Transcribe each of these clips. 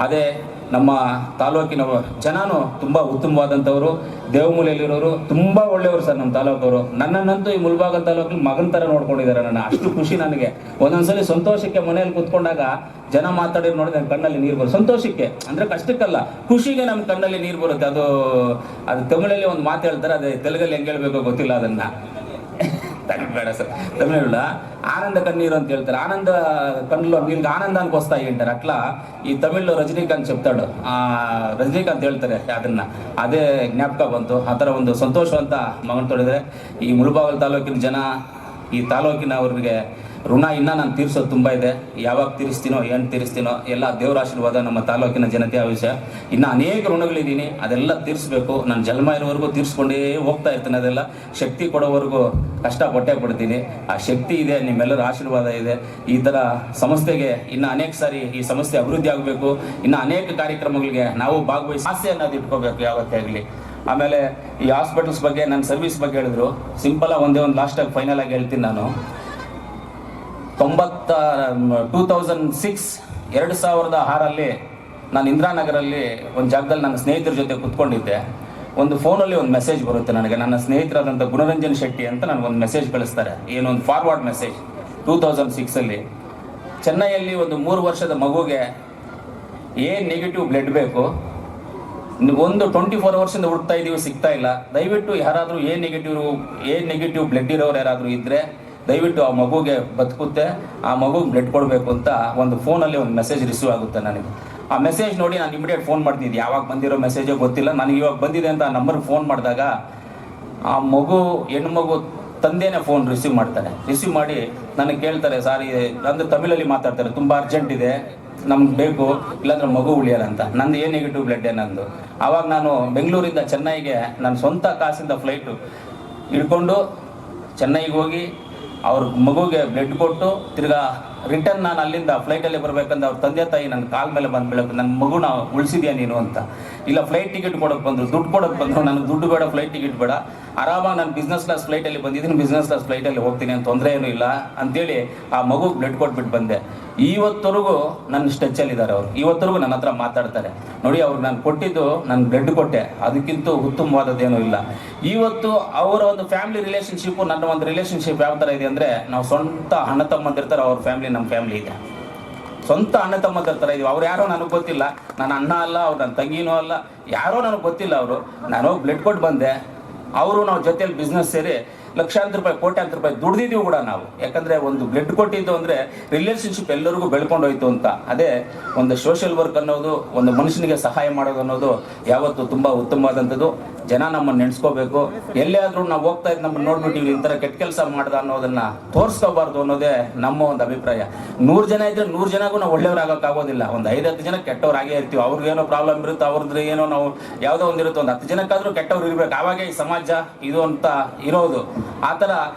ಅದೇ ನಮ್ಮ ತಾಲೂಕಿನ ಜನನೂ ತುಂಬ ಉತ್ತಮವಾದಂಥವರು, ದೇವಮೂಲೆಯಲ್ಲಿರೋರು ತುಂಬ ಒಳ್ಳೆಯವರು ಸರ್. ನಮ್ಮ ತಾಲೂಕವರು ನನ್ನನ್ನಂತೂ ಈ ಮುಳಬಾಗಿಲು ತಾಲೂಕಲ್ಲಿ ಮಗನ ಥರ ನೋಡ್ಕೊಂಡಿದ್ದಾರೆ. ನನ್ನ ಅಷ್ಟು ಖುಷಿ ನನಗೆ. ಒಂದೊಂದ್ಸಲಿ ಸಂತೋಷಕ್ಕೆ ಮನೆಯಲ್ಲಿ ಕೂತ್ಕೊಂಡಾಗ ಜನ ಮಾತಾಡಿ ನೋಡಿ ನನ್ನ ಕಣ್ಣಲ್ಲಿ ನೀರು ಬರುತ್ತೆ. ಸಂತೋಷಕ್ಕೆ ಅಂದರೆ ಕಷ್ಟಕ್ಕಲ್ಲ, ಖುಷಿಗೆ ನಮ್ಮ ಕಣ್ಣಲ್ಲಿ ನೀರು ಬರುತ್ತೆ. ಅದು ತಮಿಳಲ್ಲಿ ಒಂದು ಮಾತು ಹೇಳ್ತಾರೆ, ಅದೇ ತೆಲುಗಲ್ಲಿ ಹೆಂಗೆ ಹೇಳ್ಬೇಕೋ ಗೊತ್ತಿಲ್ಲ. ಅದನ್ನು ಬೇಡ ಸರ್, ತಮಿಳ ಆನಂದ ಕಣ್ಣೀರು ಅಂತ ಹೇಳ್ತಾರೆ. ಆನಂದ ಕಣ್ಣು వీళ్ళకి ఆనందానికి వస్తాయి అంటారు. అట్లా ఈ తమిళ్లో రజనీకాంత్ చెప్తాడు, ರಜನಿಕಾಂತ್ ಹೇಳ್ತಾರೆ ಅದನ್ನ. ಅದೇ ಜ್ಞಾಪಕ ಬಂತು. ಆ ಥರ ಒಂದು ಸಂತೋಷವಂತ ಮಗನ ತೊಡಿದ್ರೆ ಈ ಮುಳಬಾಗಿಲು ತಾಲೂಕಿನ ಜನ, ಈ ತಾಲೂಕಿನವ್ರಿಗೆ ಋಣ ಇನ್ನೂ ನಾನು ತೀರಿಸೋದು ತುಂಬ ಇದೆ. ಯಾವಾಗ ತೀರಿಸ್ತೀನೋ, ಏನು ತೀರಿಸ್ತೀನೋ ಎಲ್ಲ ದೇವರ ಆಶೀರ್ವಾದ. ನಮ್ಮ ತಾಲೂಕಿನ ಜನತೆಯ ವಿಷಯ ಇನ್ನೂ ಅನೇಕ ಋಣಗಳಿದ್ದೀನಿ, ಅದೆಲ್ಲ ತೀರಿಸ್ಬೇಕು. ನಾನು ಜನ್ಮ ಇರೋವರೆಗೂ ತೀರಿಸ್ಕೊಂಡೇ ಹೋಗ್ತಾ ಇರ್ತೀನಿ. ಅದೆಲ್ಲ ಶಕ್ತಿ ಕೊಡೋವರೆಗೂ ಕಷ್ಟಪಟ್ಟೇ ಪಡ್ತೀನಿ. ಆ ಶಕ್ತಿ ಇದೆ, ನಿಮ್ಮೆಲ್ಲರ ಆಶೀರ್ವಾದ ಇದೆ. ಈ ಥರ ಸಂಸ್ಥೆಗೆ ಇನ್ನು ಅನೇಕ ಸಾರಿ ಈ ಸಂಸ್ಥೆ ಅಭಿವೃದ್ಧಿ ಆಗಬೇಕು. ಇನ್ನು ಅನೇಕ ಕಾರ್ಯಕ್ರಮಗಳಿಗೆ ನಾವು ಭಾಗವಹಿಸಿ ಆಸೆ ಅನ್ನೋದು ಇಟ್ಕೋಬೇಕು ಯಾವತ್ತೇ ಆಗಲಿ. ಆಮೇಲೆ ಈ ಹಾಸ್ಪಿಟಲ್ಸ್ ಬಗ್ಗೆ, ನನ್ನ ಸರ್ವಿಸ್ ಬಗ್ಗೆ ಹೇಳಿದ್ರು. ಸಿಂಪಲಾಗಿ ಒಂದೇ ಒಂದು ಲಾಸ್ಟಾಗಿ ಫೈನಲ್ ಆಗಿ ಹೇಳ್ತೀನಿ. ನಾನು 2006 ನಾನು ಇಂದಿರಾನಗರಲ್ಲಿ ಒಂದು ಜಾಗದಲ್ಲಿ ನನ್ನ ಸ್ನೇಹಿತರ ಜೊತೆ ಕೂತ್ಕೊಂಡಿದ್ದೆ. ಒಂದು ಫೋನಲ್ಲಿ ಒಂದು ಮೆಸೇಜ್ ಬರುತ್ತೆ ನನಗೆ. ನನ್ನ ಸ್ನೇಹಿತರಾದಂಥ ಗುಣರಂಜನ್ ಶೆಟ್ಟಿ ಅಂತ ನನಗೊಂದು ಮೆಸೇಜ್ ಕಳಿಸ್ತಾರೆ, ಏನೊಂದು ಫಾರ್ವರ್ಡ್ ಮೆಸೇಜ್. 2006 ಚೆನ್ನೈಯಲ್ಲಿ ಒಂದು 3 ವರ್ಷದ ಮಗುಗೆ ನೆಗೆಟಿವ್ ಬ್ಲಡ್ ಬೇಕು. ಒಂದು 24 ಅವರ್ಸಿಂದ ಹುಡ್ತಾ ಇದ್ದೀವಿ, ಸಿಗ್ತಾ ಇಲ್ಲ. ದಯವಿಟ್ಟು ಯಾರಾದರೂ ನೆಗೆಟಿವ್ ಬ್ಲಡ್ ಇರೋರು ಯಾರಾದರೂ ಇದ್ದರೆ ದಯವಿಟ್ಟು ಆ ಮಗುಗೆ ಬದುಕುತ್ತೆ, ಆ ಮಗುಗೆ ಬ್ಲಡ್ ಕೊಡಬೇಕು ಅಂತ ಒಂದು ಫೋನಲ್ಲಿ ಒಂದು ಮೆಸೇಜ್ ರಿಸೀವ್ ಆಗುತ್ತೆ ನನಗೆ. ಆ ಮೆಸೇಜ್ ನೋಡಿ ನಾನು ಇಮಿಡಿಯೇಟ್ ಫೋನ್ ಮಾಡ್ತಿದ್ದೆ. ಯಾವಾಗ ಬಂದಿರೋ ಮೆಸೇಜೇ ಗೊತ್ತಿಲ್ಲ ನನಗೆ. ಇವಾಗ ಬಂದಿದೆ ಅಂತ ಆ ನಂಬರ್ಗೆ ಫೋನ್ ಮಾಡಿದಾಗ ಆ ಹೆಣ್ಣು ಮಗು ತಂದೆನೇ ಫೋನ್ ರಿಸೀವ್ ಮಾಡ್ತಾರೆ. ರಿಸೀವ್ ಮಾಡಿ ನನಗೆ ಕೇಳ್ತಾರೆ, ಸಾರಿ ಅಂದರೆ ತಮಿಳಲ್ಲಿ ಮಾತಾಡ್ತಾರೆ, ತುಂಬ ಅರ್ಜೆಂಟ್ ಇದೆ, ನಮ್ಗೆ ಬೇಕು, ಇಲ್ಲಾಂದ್ರೆ ಮಗು ಉಳಿಯಲ್ಲ ಅಂತ. ನಂದು ನೆಗೆಟಿವ್ ಬ್ಲಡ್ ನಂದು. ಆವಾಗ ನಾನು ಬೆಂಗಳೂರಿಂದ ಚೆನ್ನೈಗೆ ನನ್ನ ಸ್ವಂತ ಕಾಸಿಂದ ಫ್ಲೈಟು ಹಿಡ್ಕೊಂಡು ಚೆನ್ನೈಗೆ ಹೋಗಿ ಅವ್ರ ಮಗುಗೆ ಬ್ಲಡ್ ಕೊಟ್ಟು ತಿರ್ಗಾ ರಿಟರ್ನ್ ನಾನು ಅಲ್ಲಿಂದ ಫ್ಲೈಟಲ್ಲಿ ಬರಬೇಕಂದ್ರೆ ಅವ್ರ ತಂದೆ ತಾಯಿ ನನ್ನ ಕಾಲ ಮೇಲೆ ಬಂದು ಬೀಳಬೇಕು, ನನ್ನ ಮಗುನ ಉಳಿಸಿದ್ಯಾ ನೀನು ಅಂತ. ಇಲ್ಲ ಫ್ಲೈಟ್ ಟಿಕೆಟ್ ಕೊಡೋಕೆ ಬಂದರು, ದುಡ್ಡು ಕೊಡೋಕೆ ಬಂದರು. ನನಗೆ ದುಡ್ಡು ಬೇಡ, ಫ್ಲೈಟ್ ಟಿಕೆಟ್ ಬೇಡ, ಆರಾಮಾಗಿ ನಾನು ಬಿಸ್ನೆಸ್ ಕ್ಲಾಸ್ ಫ್ಲೈಟಲ್ಲಿ ಬಂದಿದ್ದೀನಿ, ಬಿಸ್ನೆಸ್ ಕ್ಲಾಸ್ ಫ್ಲೈಟಲ್ಲಿ ಹೋಗ್ತೀನಿ, ಅಂತ ತೊಂದರೆ ಏನೂ ಇಲ್ಲ ಅಂತೇಳಿ ಆ ಮಗುಗೆ ಬ್ಲಡ್ ಕೊಟ್ಬಿಟ್ಟು ಬಂದೆ. ಇವತ್ತವರೆಗೂ ನನ್ನ ಸ್ಟೆಚ್ಚಲ್ಲಿದ್ದಾರೆ ಅವರು. ಇವತ್ತವರೆಗೂ ನನ್ನ ಹತ್ರ ಮಾತಾಡ್ತಾರೆ. ನೋಡಿ, ಅವ್ರಿಗೆ ನಾನು ಕೊಟ್ಟಿದ್ದು, ನಾನು ಬ್ಲಡ್ ಕೊಟ್ಟೆ, ಅದಕ್ಕಿಂತ ಉತ್ತಮವಾದದ್ದೇನೂ ಇಲ್ಲ. ಇವತ್ತು ಅವರ ಒಂದು ಫ್ಯಾಮಿಲಿ ರಿಲೇಷನ್ಶಿಪ್ಪು, ನನ್ನ ಒಂದು ರಿಲೇಷನ್ಶಿಪ್ ಯಾವ ಥರ ಇದೆ ಅಂದರೆ, ನಾವು ಸ್ವಂತ ಅಣ್ಣ ತಮ್ಮಂದಿರ್ತಾರೆ, ಅವ್ರ ಫ್ಯಾಮಿಲಿ ನಮ್ಮ ಫ್ಯಾಮಿಲಿ ಇದೆ. ಸ್ವಂತ ಅಣ್ಣ ತಮ್ಮಂದಿರ ಥರ ಇದೀವಿ. ಅವ್ರು ಯಾರೋ ನನಗೆ ಗೊತ್ತಿಲ್ಲ, ನನ್ನ ಅಣ್ಣ ಅಲ್ಲ, ಅವ್ರು ನನ್ನ ತಂಗಿನೂ ಅಲ್ಲ, ಯಾರೋ ನನಗೆ ಗೊತ್ತಿಲ್ಲ. ನಾನು ಹೋಗಿ ಬ್ಲಡ್ ಕೊಟ್ಟು ಬಂದೆ. ಅವರು ನಾವು ಜೊತೆಯಲ್ಲಿ ಬಿಸ್ನೆಸ್ ಸೇರಿ ಲಕ್ಷಾಂತರ ರೂಪಾಯಿ, ಕೋಟ್ಯಾಂತರ ರೂಪಾಯಿ ದುಡ್ದಿದ್ದೀವಿ ಕೂಡ ನಾವು. ಯಾಕಂದರೆ ಒಂದು ಬ್ಲಡ್ ಕೊಟ್ಟಿದ್ದು ಅಂದರೆ ರಿಲೇಷನ್ಶಿಪ್ ಎಲ್ಲರಿಗೂ ಬೆಳ್ಕೊಂಡು ಹೋಯ್ತು ಅಂತ. ಅದೇ ಒಂದು ಸೋಷಿಯಲ್ ವರ್ಕ್ ಅನ್ನೋದು, ಒಂದು ಮನುಷ್ಯನಿಗೆ ಸಹಾಯ ಮಾಡೋದು ಅನ್ನೋದು ಯಾವತ್ತು ತುಂಬ ಉತ್ತಮವಾದಂಥದ್ದು. ಜನ ನಮ್ಮನ್ನು ನೆನೆಸ್ಕೋಬೇಕು. ಎಲ್ಲೇ ಆದರೂ ನಾವು ಹೋಗ್ತಾ ಇದ್ದು ನಮ್ಮನ್ನು ನೋಡ್ಬಿಟ್ಟು ಇವ್ರು ಇಂಥರ ಕೆಟ್ಟ ಕೆಲಸ ಮಾಡ್ದ ಅನ್ನೋದನ್ನು ತೋರಿಸ್ಕೋಬಾರ್ದು ಅನ್ನೋದೇ ನಮ್ಮ ಒಂದು ಅಭಿಪ್ರಾಯ. 100 ಜನ ಇದ್ದರೆ 100 ಜನಗೂ ನಾವು ಒಳ್ಳೆಯವ್ರಾಗೋಕ್ಕಾಗೋದಿಲ್ಲ. ಒಂದು 5-10 ಜನ ಕೆಟ್ಟವ್ರಾಗೇ ಇರ್ತೀವಿ. ಅವ್ರಿಗೇನೋ ಪ್ರಾಬ್ಲಮ್ ಇರುತ್ತೆ, ಅವ್ರದ್ದು ಏನೋ ನಾವು ಯಾವುದೋ ಒಂದಿರುತ್ತೆ. ಒಂದು 10 ಜನಕ್ಕಾದರೂ ಕೆಟ್ಟವ್ರು ಇರಬೇಕು, ಆವಾಗೇ ಈ ಸಮಾಜ ಇದು ಅಂತ ಇರೋದು. ಆ ಥರ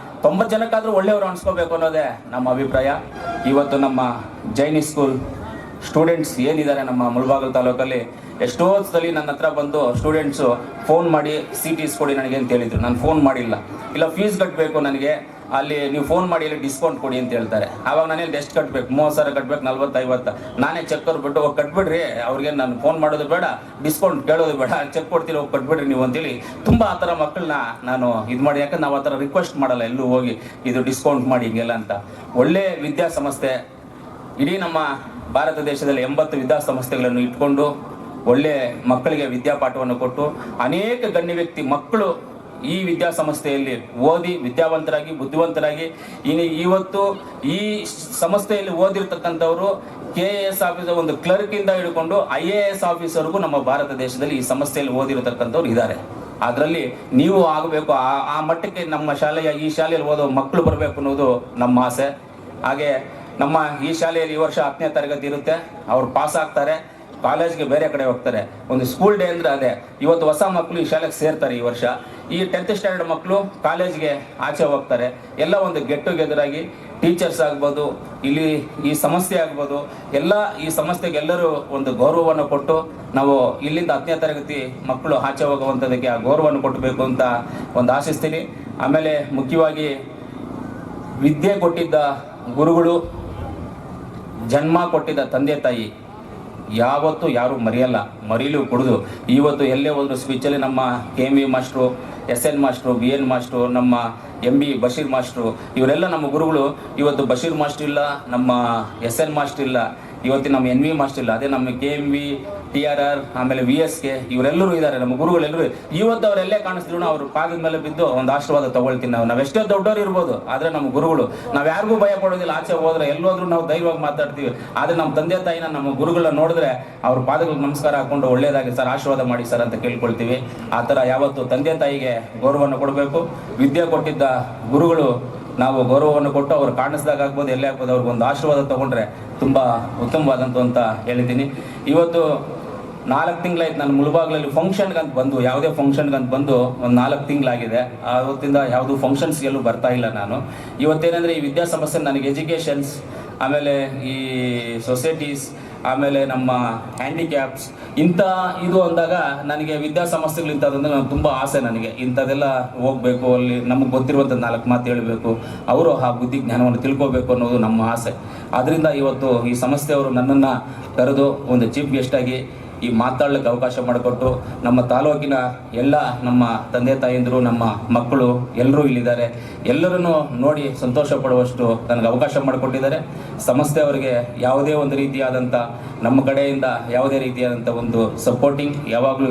90 ಜನಕ್ಕಾದರೂ ಒಳ್ಳೆಯವರು ಅನಿಸ್ಕೋಬೇಕು ಅನ್ನೋದೇ ನಮ್ಮ ಅಭಿಪ್ರಾಯ. ಇವತ್ತು ನಮ್ಮ ಜೈನಿ ಸ್ಕೂಲ್ ಸ್ಟೂಡೆಂಟ್ಸ್ ಏನಿದ್ದಾರೆ ನಮ್ಮ ಮುಳಬಾಗಿಲು ತಾಲೂಕಲ್ಲಿ, ಎಷ್ಟೋ ಸಲ ನನ್ನ ಹತ್ರ ಬಂದು ಸ್ಟೂಡೆಂಟ್ಸು ಫೋನ್ ಮಾಡಿ CTs ಕೊಡಿ ನನಗೆ ಅಂತ ಹೇಳಿದರು. ನಾನು ಫೋನ್ ಮಾಡಿಲ್ಲ. ಇಲ್ಲ ಫೀಸ್ ಕಟ್ಟಬೇಕು ನನಗೆ, ಅಲ್ಲಿ ನೀವು ಫೋನ್ ಮಾಡಿ ಇಲ್ಲಿ ಡಿಸ್ಕೌಂಟ್ ಕೊಡಿ ಅಂತ ಹೇಳ್ತಾರೆ. ಆವಾಗ ನಾನೇನು ಎಷ್ಟು ಕಟ್ಟಬೇಕು, 30,000 ಕಟ್ಟಬೇಕು, 40-50. ನಾನೇ ಚೆಕ್ ಕೊಟ್ಬಿಟ್ಟು ಹೋಗಿ ಕಟ್ಬಿಡ್ರಿ, ಅವ್ರಿಗೆ ನಾನು ಫೋನ್ ಮಾಡೋದು ಬೇಡ, ಡಿಸ್ಕೌಂಟ್ ಕೇಳೋದು ಬೇಡ, ಚೆಕ್ ಕೊಡ್ತೀರಿ, ಹೋಗಿ ಕಟ್ಬಿಡ್ರಿ ನೀವು ಅಂತೇಳಿ ತುಂಬ ಆ ಥರ ಮಕ್ಕಳನ್ನ ನಾನು ಇದು ಮಾಡಿ. ಯಾಕಂದ್ರೆ ನಾವು ಆ ಥರ ರಿಕ್ವೆಸ್ಟ್ ಮಾಡಲ್ಲ ಎಲ್ಲೂ ಹೋಗಿ, ಇದು ಡಿಸ್ಕೌಂಟ್ ಮಾಡಿ ಹಿಂಗೆಲ್ಲ ಅಂತ. ಒಳ್ಳೆ ವಿದ್ಯಾಸಂಸ್ಥೆ ಇಡೀ ನಮ್ಮ ಭಾರತ ದೇಶದಲ್ಲಿ 80 ವಿದ್ಯಾಸಂಸ್ಥೆಗಳನ್ನು ಇಟ್ಕೊಂಡು ಒಳ್ಳೆ ಮಕ್ಕಳಿಗೆ ವಿದ್ಯಾಪಾಠವನ್ನು ಕೊಟ್ಟು ಅನೇಕ ಗಣ್ಯ ವ್ಯಕ್ತಿ ಮಕ್ಕಳು ಈ ವಿದ್ಯಾಸಂಸ್ಥೆಯಲ್ಲಿ ಓದಿ ವಿದ್ಯಾವಂತರಾಗಿ ಬುದ್ಧಿವಂತರಾಗಿ ಇವತ್ತು ಈ ಸಂಸ್ಥೆಯಲ್ಲಿ ಓದಿರ್ತಕ್ಕಂಥವರು KAS ಆಫೀಸರ್, ಒಂದು ಕ್ಲರ್ಕಿಂದ ಹಿಡ್ಕೊಂಡು IAS ಆಫೀಸರ್ಗೂ ನಮ್ಮ ಭಾರತ ದೇಶದಲ್ಲಿ ಈ ಸಂಸ್ಥೆಯಲ್ಲಿ ಓದಿರತಕ್ಕಂಥವ್ರು ಇದ್ದಾರೆ. ಅದರಲ್ಲಿ ನೀವು ಆಗಬೇಕು. ಆ ಮಟ್ಟಕ್ಕೆ ನಮ್ಮ ಈ ಶಾಲೆಯಲ್ಲಿ ಓದೋ ಮಕ್ಕಳು ಬರಬೇಕು ಅನ್ನೋದು ನಮ್ಮ ಆಸೆ. ಹಾಗೆ ನಮ್ಮ ಈ ಶಾಲೆಯಲ್ಲಿ ಈ ವರ್ಷ 10ನೇ ತರಗತಿ ಇರುತ್ತೆ, ಅವ್ರು ಪಾಸ್ ಆಗ್ತಾರೆ, ಕಾಲೇಜ್ಗೆ ಬೇರೆ ಕಡೆ ಹೋಗ್ತಾರೆ. ಒಂದು ಸ್ಕೂಲ್ ಡೇ ಅಂದರೆ ಅದೇ. ಇವತ್ತು ಹೊಸ ಮಕ್ಕಳು ಈ ಶಾಲೆಗೆ ಸೇರ್ತಾರೆ ಈ ವರ್ಷ. ಈ 10th ಸ್ಟ್ಯಾಂಡರ್ಡ್ ಮಕ್ಕಳು ಕಾಲೇಜ್ಗೆ ಆಚೆ ಹೋಗ್ತಾರೆ. ಎಲ್ಲ ಒಂದು ಗೆಟ್ ಟುಗೆದರ್ ಆಗಿ ಟೀಚರ್ಸ್ ಆಗ್ಬೋದು, ಇಲ್ಲಿ ಈ ಸಂಸ್ಥೆ ಆಗ್ಬೋದು, ಎಲ್ಲ ಈ ಸಂಸ್ಥೆಗೆ ಎಲ್ಲರೂ ಒಂದು ಗೌರವವನ್ನು ಕೊಟ್ಟು ನಾವು ಇಲ್ಲಿಂದ 10ನೇ ತರಗತಿ ಮಕ್ಕಳು ಆಚೆ ಹೋಗುವಂಥದ್ದಕ್ಕೆ ಆ ಗೌರವವನ್ನು ಕೊಟ್ಟಬೇಕು ಅಂತ ಒಂದು ಆಶಿಸ್ತೀನಿ. ಆಮೇಲೆ ಮುಖ್ಯವಾಗಿ ವಿದ್ಯೆ ಕೊಟ್ಟಿದ್ದ ಗುರುಗಳು, ಜನ್ಮ ಕೊಟ್ಟಿದ್ದ ತಂದೆ ತಾಯಿ, ಯಾವತ್ತೂ ಯಾರು ಮರೆಯಲ್ಲ, ಮರೀಲು ಕೊಡೋದು. ಇವತ್ತು ಎಲ್ಲೇ ಹೋದ್ರು ಸ್ಪೀಚಲ್ಲಿ ನಮ್ಮ KMV master, SN master, BN master, ನಮ್ಮ MB ಬಶೀರ್ ಮಾಸ್ಟ್ರು, ಇವರೆಲ್ಲ ನಮ್ಮ ಗುರುಗಳು. ಇವತ್ತು ಬಶೀರ್ ಮಾಸ್ಟ್ರು ಇಲ್ಲ, ನಮ್ಮ SN ಮಾಸ್ಟ್ರು ಇಲ್ಲ, ಇವತ್ತಿನ ನಮ್ಮ NV ಮಾಸ್ಟರ್ ಇಲ್ಲ, ಅದೇ ನಮ್ಮ KMV, TRR, ಆಮೇಲೆ VSK ಇವರೆಲ್ಲರೂ ಇದ್ದಾರೆ, ನಮ್ಮ ಗುರುಗಳೆಲ್ಲರೂ. ಇವತ್ತು ಅವರೆಲ್ಲೇ ಕಾಣಿಸ್ದ್ರು ಅವ್ರ ಪಾದದ ಮೇಲೆ ಬಿದ್ದು ಒಂದು ಆಶೀರ್ವಾದ ತಗೊಳ್ತೀನಿ. ನಾವೆಷ್ಟೇ ದೊಡ್ಡವರು ಇರ್ಬೋದು, ಆದರೆ ನಮ್ಮ ಗುರುಗಳು, ನಾವು ಯಾರಿಗೂ ಭಯ ಪಡೋದಿಲ್ಲ. ಆಚೆ ಹೋದ್ರೆ ಎಲ್ಲೋದ್ರೂ ನಾವು ಧೈರ್ಯವಾಗಿ ಮಾತಾಡ್ತೀವಿ. ಆದರೆ ನಮ್ಮ ತಂದೆ ತಾಯಿನ, ನಮ್ಮ ಗುರುಗಳನ್ನ ನೋಡಿದ್ರೆ ಅವ್ರ ಪಾದಗಳಿಗೆ ನಮಸ್ಕಾರ ಹಾಕೊಂಡು ಒಳ್ಳೇದಾಗಿ ಸರ್ ಆಶೀರ್ವಾದ ಮಾಡಿ ಸರ್ ಅಂತ ಕೇಳ್ಕೊಳ್ತೀವಿ. ಆ ಥರ ಯಾವತ್ತು ತಂದೆ ತಾಯಿಗೆ ಗೌರವವನ್ನು ಕೊಡಬೇಕು. ವಿದ್ಯೆ ಕೊಟ್ಟಿದ್ದ ಗುರುಗಳು ನಾವು ಗೌರವವನ್ನು ಕೊಟ್ಟು ಅವ್ರು ಕಾಣಿಸ್ದಾಗ ಆಗ್ಬೋದು, ಎಲ್ಲೇ ಆಗ್ಬೋದು, ಅವ್ರಿಗೆ ಒಂದು ಆಶೀರ್ವಾದ ತೊಗೊಂಡ್ರೆ ತುಂಬ ಉತ್ತಮವಾದಂಥ ಅಂತ ಹೇಳಿದ್ದೀನಿ. ಇವತ್ತು 4 ತಿಂಗಳಾಯ್ತು ನಾನು ಮುಳುಬಾಗ್ಲಲ್ಲಿ ಫಂಕ್ಷನ್ಗಂತ ಬಂದು, ಯಾವುದೇ ಫಂಕ್ಷನ್ಗಂತ ಬಂದು ಒಂದು 4 ತಿಂಗಳಾಗಿದೆ. ಆವತ್ತಿಂದ ಯಾವುದು ಫಂಕ್ಷನ್ಸ್ಗೆಲ್ಲೂ ಬರ್ತಾ ಇಲ್ಲ ನಾನು. ಇವತ್ತೇನೆಂದರೆ ಈ ವಿದ್ಯಾಸಂಸ್ಥೆ ನನಗೆ ಎಜುಕೇಷನ್ಸ್, ಆಮೇಲೆ ಈ ಸೊಸೈಟೀಸ್, ಆಮೇಲೆ ನಮ್ಮ ಹ್ಯಾಂಡಿಕ್ಯಾಪ್ಸ್ ಇಂಥ ಇದು ಅಂದಾಗ ನನಗೆ ವಿದ್ಯಾಸಂಸ್ಥೆಗಳು ಇಂಥದ್ದಂದ್ರೆ ನನಗೆ ತುಂಬ ಆಸೆ. ನನಗೆ ಇಂಥದ್ದೆಲ್ಲ ಹೋಗಬೇಕು, ಅಲ್ಲಿ ನಮಗೆ ಗೊತ್ತಿರುವಂಥ 4 ಮಾತು ಹೇಳಬೇಕು, ಅವರು ಆ ಬುದ್ಧಿ ಜ್ಞಾನವನ್ನು ತಿಳ್ಕೋಬೇಕು ಅನ್ನೋದು ನಮ್ಮ ಆಸೆ. ಆದ್ದರಿಂದ ಇವತ್ತು ಈ ಸಂಸ್ಥೆಯವರು ನನ್ನನ್ನು ಕರೆದು ಒಂದು ಚೀಫ್ ಗೆಸ್ಟಾಗಿ ಈ ಮಾತಾಡಲಿಕ್ಕೆ ಅವಕಾಶ ಮಾಡಿಕೊಟ್ಟು, ನಮ್ಮ ತಾಲೂಕಿನ ಎಲ್ಲ ನಮ್ಮ ತಂದೆ ತಾಯಂದಿರು, ನಮ್ಮ ಮಕ್ಕಳು ಎಲ್ಲರೂ ಇಲ್ಲಿದ್ದಾರೆ. ಎಲ್ಲರನ್ನು ನೋಡಿ ಸಂತೋಷ ಪಡುವಷ್ಟು ನನಗೆ ಅವಕಾಶ ಮಾಡಿಕೊಟ್ಟಿದ್ದಾರೆ. ಸಂಸ್ಥೆಯವರಿಗೆ ಯಾವುದೇ ಒಂದು ರೀತಿಯಾದಂಥ ನಮ್ಮ ಕಡೆಯಿಂದ ಯಾವುದೇ ರೀತಿಯಾದಂಥ ಒಂದು ಸಪೋರ್ಟಿಂಗ್ ಯಾವಾಗಲೂ